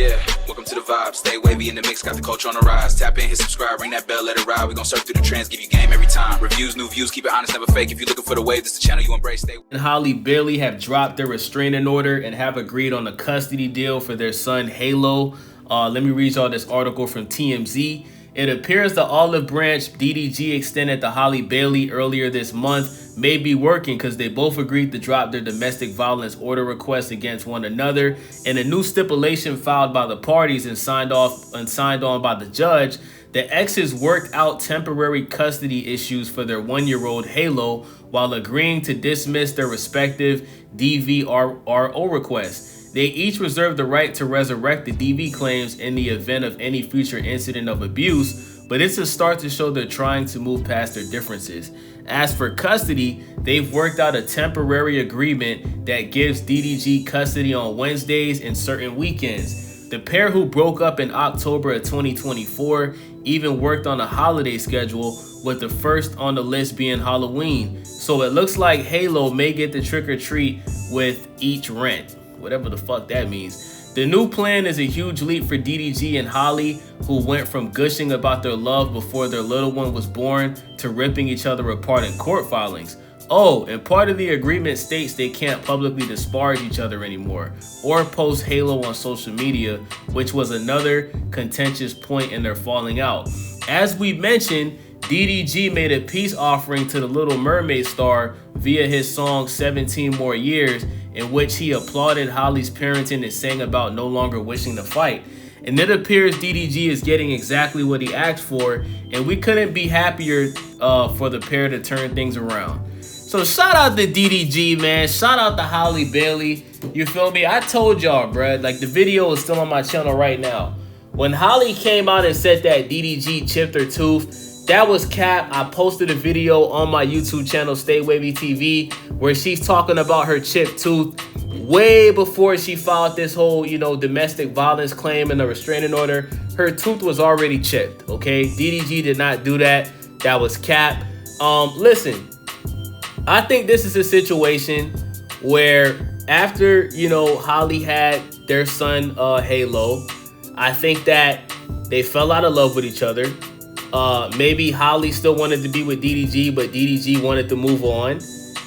Yeah, welcome to the vibe. Stay wavy in the mix, got the culture on the rise. Tap in, hit subscribe, ring that bell, let it ride. We gon' surf through the trends, give you game every time. Reviews, new views, keep it honest, never fake. If you're looking for the wave, this is the channel you embrace. Stay and Halle Bailey have dropped their restraining order and have agreed on a custody deal for their son Halo. Let me read y'all this article from TMZ. It appears the olive branch DDG extended to Halle Bailey earlier this month may be working because they both agreed to drop their domestic violence order requests against one another. In a new stipulation filed by the parties and signed on by the judge, the exes worked out temporary custody issues for their 1-year-old Halo while agreeing to dismiss their respective DVRO requests. They each reserve the right to resurrect the DV claims in the event of any future incident of abuse, but it's a start to show they're trying to move past their differences. As for custody, they've worked out a temporary agreement that gives DDG custody on Wednesdays and certain weekends. The pair, who broke up in October of 2024, even worked on a holiday schedule, with the first on the list being Halloween. So it looks like Halo may get the trick-or-treat with each rent. Whatever the fuck that means. The new plan is a huge leap for DDG and Halle, who went from gushing about their love before their little one was born to ripping each other apart in court filings. Oh, and part of the agreement states they can't publicly disparage each other anymore or post Halo on social media, which was another contentious point in their falling out. As we mentioned, DDG made a peace offering to the Little Mermaid star via his song 17 More Years, in which he applauded Halle's parenting and sang about no longer wishing to fight. And it appears DDG is getting exactly what he asked for, and we couldn't be happier for the pair to turn things around. So shout out to DDG, man. Shout out to Halle Bailey. You feel me? I told y'all, bruh. Like, the video is still on my channel right now. When Halle came out and said that DDG chipped her tooth, that was cap. I posted a video on my YouTube channel, StayWavyTV, where she's talking about her chipped tooth way before she filed this whole, domestic violence claim and the restraining order. Her tooth was already chipped, okay? DDG did not do that. That was cap. Listen, I think this is a situation where after, Halle had their son, Halo, I think that they fell out of love with each other. Maybe Halle still wanted to be with DDG, but DDG wanted to move on.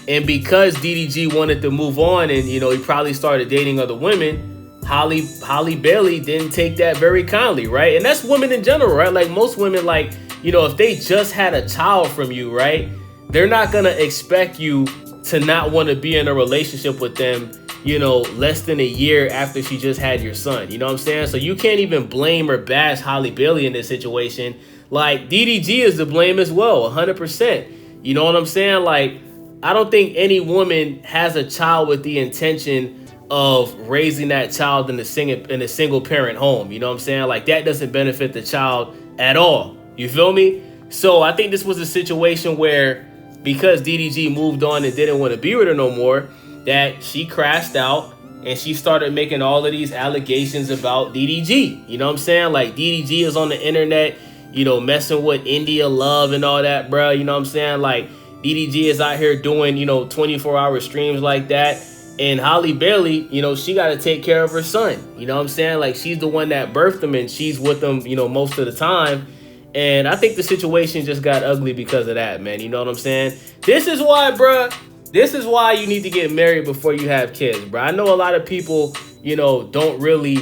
And because DDG wanted to move on and, he probably started dating other women, Halle Bailey didn't take that very kindly, right? And that's women in general, right? Like, most women, like, if they just had a child from you, right? They're not going to expect you to not want to be in a relationship with them, less than a year after she just had your son. You know what I'm saying? So you can't even blame or bash Halle Bailey in this situation. Like, DDG is to blame as well, 100%. You know what I'm saying? Like, I don't think any woman has a child with the intention of raising that child in a single parent home. You know what I'm saying? Like, that doesn't benefit the child at all. You feel me? So I think this was a situation where, because DDG moved on and didn't want to be with her no more, that she crashed out and she started making all of these allegations about DDG. You know what I'm saying? Like, DDG is on the internet, messing with India Love and all that, bro. You know what I'm saying? Like, DDG is out here doing, 24-hour streams like that. And Halle Bailey, she got to take care of her son. You know what I'm saying? Like, she's the one that birthed him and she's with him, most of the time. And I think the situation just got ugly because of that, man. You know what I'm saying? This is why, bro. This is why you need to get married before you have kids, bro. I know a lot of people, don't really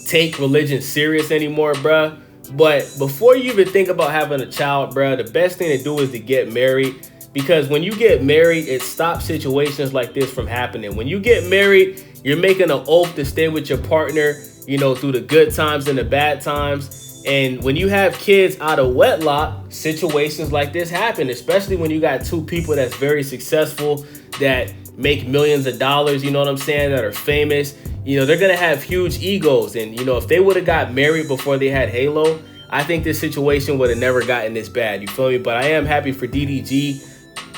take religion serious anymore, bro. But before you even think about having a child, bro, the best thing to do is to get married. Because when you get married, it stops situations like this from happening. When you get married, you're making an oath to stay with your partner, through the good times and the bad times. And when you have kids out of wedlock, situations like this happen, especially when you got two people that's very successful, that make millions of dollars, you know what I'm saying, that are famous. They're going to have huge egos. And, if they would have got married before they had Halo, I think this situation would have never gotten this bad. You feel me? But I am happy for DDG.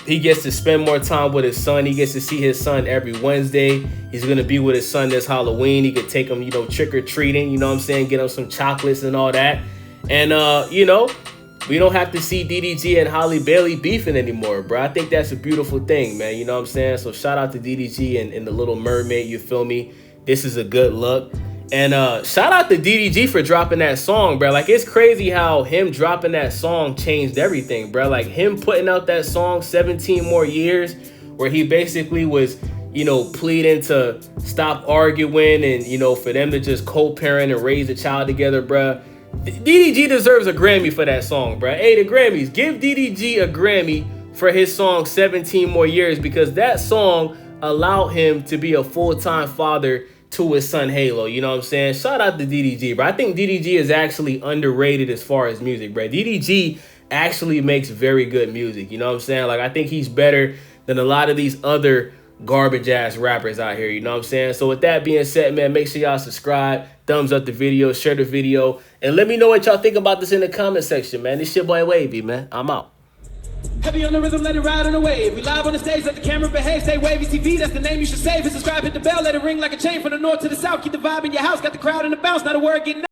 He gets to spend more time with his son. He gets to see his son every Wednesday. He's going to be with his son this Halloween. He could take him, trick-or-treating, you know what I'm saying? Get him some chocolates and all that. And, we don't have to see DDG and Halle Bailey beefing anymore, bro. I think that's a beautiful thing, man. You know what I'm saying? So shout out to DDG and the Little Mermaid, you feel me? This is a good look. And shout out to DDG for dropping that song, bro. Like, it's crazy how him dropping that song changed everything, bro. Like, him putting out that song 17 More Years, where he basically was, you know, pleading to stop arguing and, you know, for them to just co-parent and raise a child together, bro. DDG deserves a Grammy for that song, bro. Hey, the Grammys, give DDG a Grammy for his song 17 More Years, because that song allowed him to be a full-time father to his son Halo. You know what I'm saying? Shout out to DDG, bro. I think DDG is actually underrated as far as music, bro. DDG actually makes very good music. You know what I'm saying? Like, I think he's better than a lot of these other garbage ass rappers out here. You know what I'm saying? So with that being said, man, make sure y'all subscribe, thumbs up the video, share the video, and let me know what y'all think about this in the comment section, man. This your boy Wavy, man. I'm out. Heavy on the rhythm, let it ride on the wave. We live on the stage, let the camera behave. StayWavyTV, that's the name you should save. And subscribe, hit the bell, let it ring like a chain from the north to the south. Keep the vibe in your house, got the crowd in the bounce, not a word getting